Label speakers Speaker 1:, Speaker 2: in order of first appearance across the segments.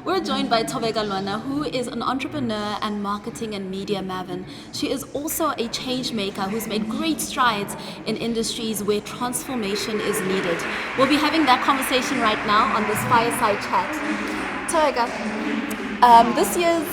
Speaker 1: We're joined by Tobeka Lwana, who is an entrepreneur and marketing and media maven. She is also a change maker who's made great strides in industries where transformation is needed. We'll be having that conversation right now on this fireside chat. Tobeka, this year's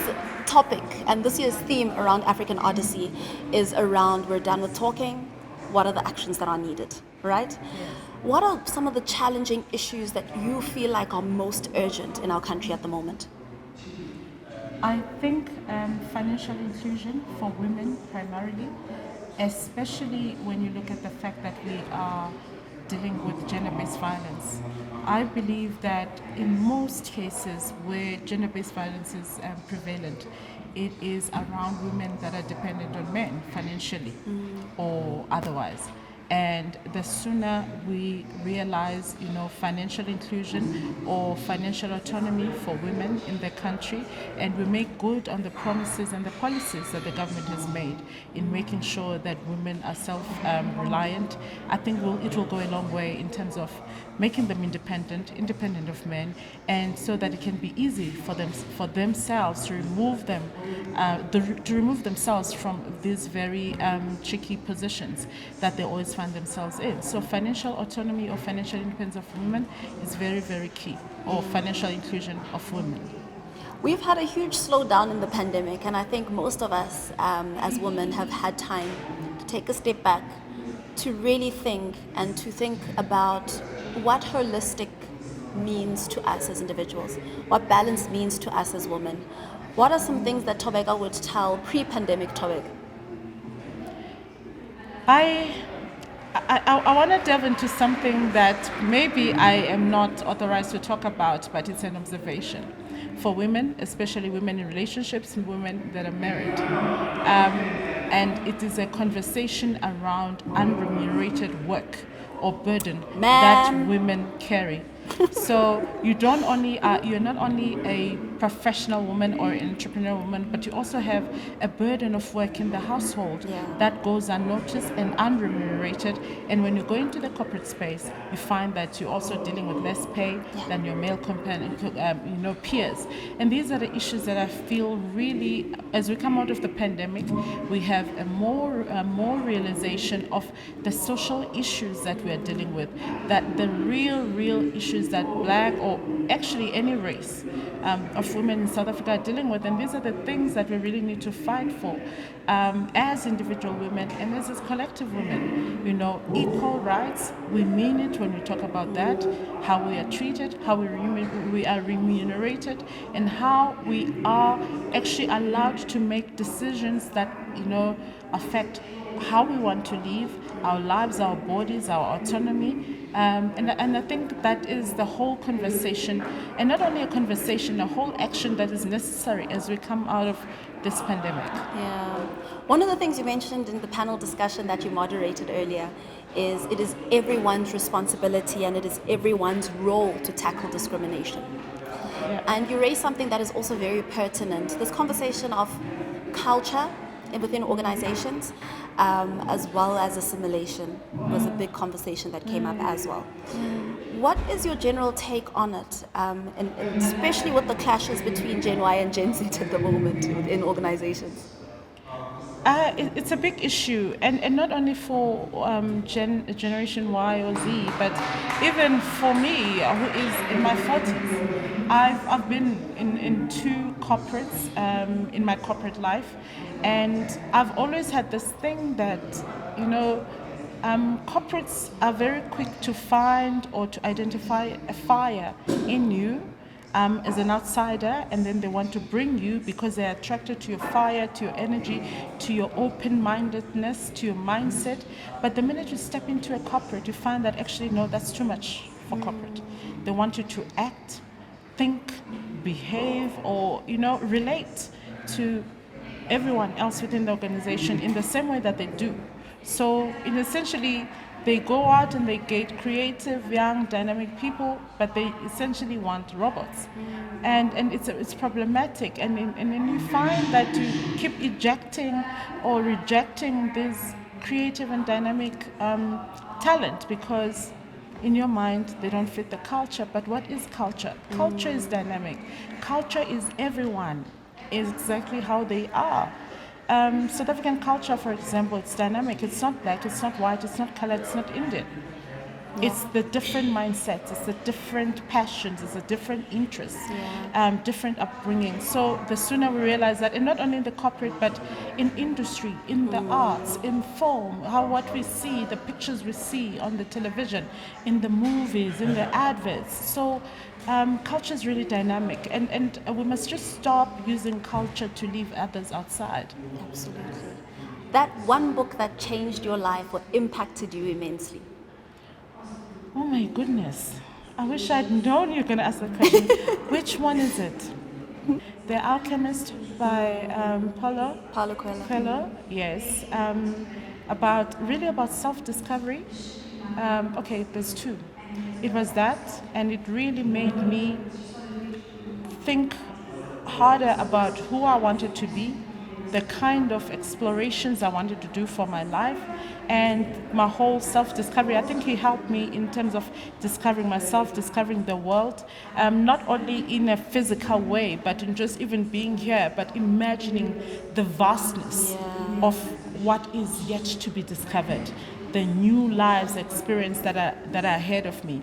Speaker 1: topic and this year's theme around African Odyssey is around we're done with talking, what are the actions that are needed, right?
Speaker 2: Yes.
Speaker 1: What are some of the challenging issues that you feel like are most urgent in our country at the moment?
Speaker 2: I think financial inclusion for women primarily, especially when you look at the fact that we are dealing with gender-based violence. I believe that in most cases where gender-based violence is prevalent, it is around women that are dependent on men financially or otherwise. And the sooner we realize, financial inclusion or financial autonomy for women in the country, and we make good on the promises and the policies that the government has made in making sure that women are self-reliant, I think it will go a long way in terms of making them independent of men, and so that it can be easy for themselves to remove themselves from these very tricky positions that they always find themselves in. So financial autonomy or financial independence of women is very, very key, or financial inclusion of women.
Speaker 1: We've had a huge slowdown in the pandemic, and I think most of us as women have had time to take a step back, to really think and to think about what holistic means to us as individuals, what balance means to us as women. What are some things that Tobeka would tell pre-pandemic Tobeka?
Speaker 2: I want to delve into something that maybe I am not authorized to talk about, but it's an observation for women, especially women in relationships and women that are married. And it is a conversation around unremunerated work or burden that women carry. So you're not only a professional woman or an entrepreneur woman, but you also have a burden of work in the household that goes unnoticed and unremunerated. And when you go into the corporate space, you find that you're also dealing with less pay than your male peers. And these are the issues that I feel really, as we come out of the pandemic, we have a more realization of the social issues that we are dealing with, that the real issues that black or actually any race of women in South Africa are dealing with. And these are the things that we really need to fight for as individual women and as collective women. Equal rights, we mean it when we talk about that, how we are treated, how we are remunerated, and how we are actually allowed to make decisions that affect how we want to live our lives, our bodies, our autonomy. And I think that is the whole conversation, and not only a conversation, a whole action that is necessary as we come out of this pandemic.
Speaker 1: Yeah. One of the things you mentioned in the panel discussion that you moderated earlier is it is everyone's responsibility and it is everyone's role to tackle discrimination.
Speaker 2: Yeah.
Speaker 1: And you raised something that is also very pertinent. This conversation of culture within organizations, as well as assimilation, was a big conversation that came up as well. What is your general take on it, and especially with the clashes between Gen Y and Gen Z at the moment within organizations?
Speaker 2: It's a big issue, and not only for Generation Y or Z, but even for me, who is in my 40s. I've been in two corporates in my corporate life, and I've always had this thing that, corporates are very quick to find or to identify a fire in you as an outsider, and then they want to bring you because they're attracted to your fire, to your energy, to your open-mindedness, to your mindset. But the minute you step into a corporate, you find that actually, no, that's too much for corporate. They want you to act, think, behave, or, relate to everyone else within the organization in the same way that they do. So, essentially, they go out and they get creative, young, dynamic people, but they essentially want robots. And it's problematic. And then you find that you keep ejecting or rejecting this creative and dynamic talent because in your mind they don't fit the culture. But what is culture? Culture is dynamic. Culture is everyone, is exactly how they are. South African culture, for example, it's dynamic. It's not black, it's not white, it's not colored, it's not Indian. It's the different mindsets, it's the different passions, it's the different interests, different upbringing. So the sooner we realize that, and not only in the corporate, but in industry, in the arts, in film, what we see, the pictures we see on the television, in the movies, in the adverts. So culture is really dynamic, and we must just stop using culture to leave others outside.
Speaker 1: Absolutely. That one book that changed your life or impacted you immensely.
Speaker 2: Oh my goodness. I wish I'd known you were going to ask that question. Which one is it? The Alchemist by
Speaker 1: Paulo Coelho.
Speaker 2: Coelho, yes. Really about self-discovery. Okay, there's two. It was that, and it really made me think harder about who I wanted to be, the kind of explorations I wanted to do for my life, and my whole self-discovery. I think he helped me in terms of discovering myself, discovering the world, not only in a physical way, but in just even being here, but imagining the vastness of what is yet to be discovered, the new lives experience that are ahead of me.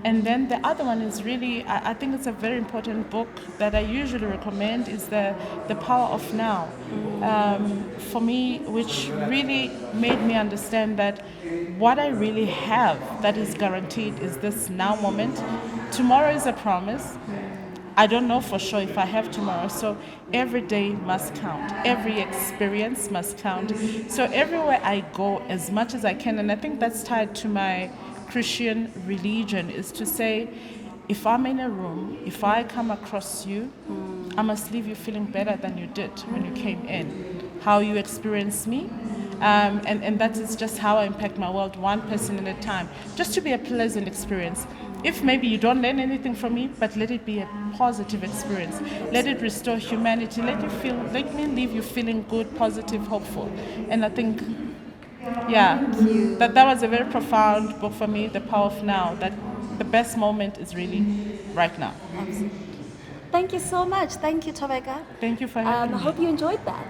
Speaker 2: And then the other one is really, I think it's a very important book that I usually recommend, is the Power of Now. For me, which really made me understand that what I really have that is guaranteed is this now moment. Tomorrow is a promise. I don't know for sure if I have tomorrow, so every day must count. Every experience must count. So everywhere I go, as much as I can, and I think that's tied to my Christian religion, is to say, if I'm in a room, if I come across you, I must leave you feeling better than you did when you came in. How you experience me, and that is just how I impact my world, one person at a time. Just to be a pleasant experience. If maybe you don't learn anything from me, but let it be a positive experience. Let it restore humanity. Let me leave you feeling good, positive, hopeful. And I think, that was a very profound book for me, The Power of Now, that the best moment is really right now.
Speaker 1: Absolutely. Thank you so much. Thank you, Tobeka.
Speaker 2: Thank you for having
Speaker 1: I
Speaker 2: me.
Speaker 1: hope you enjoyed that.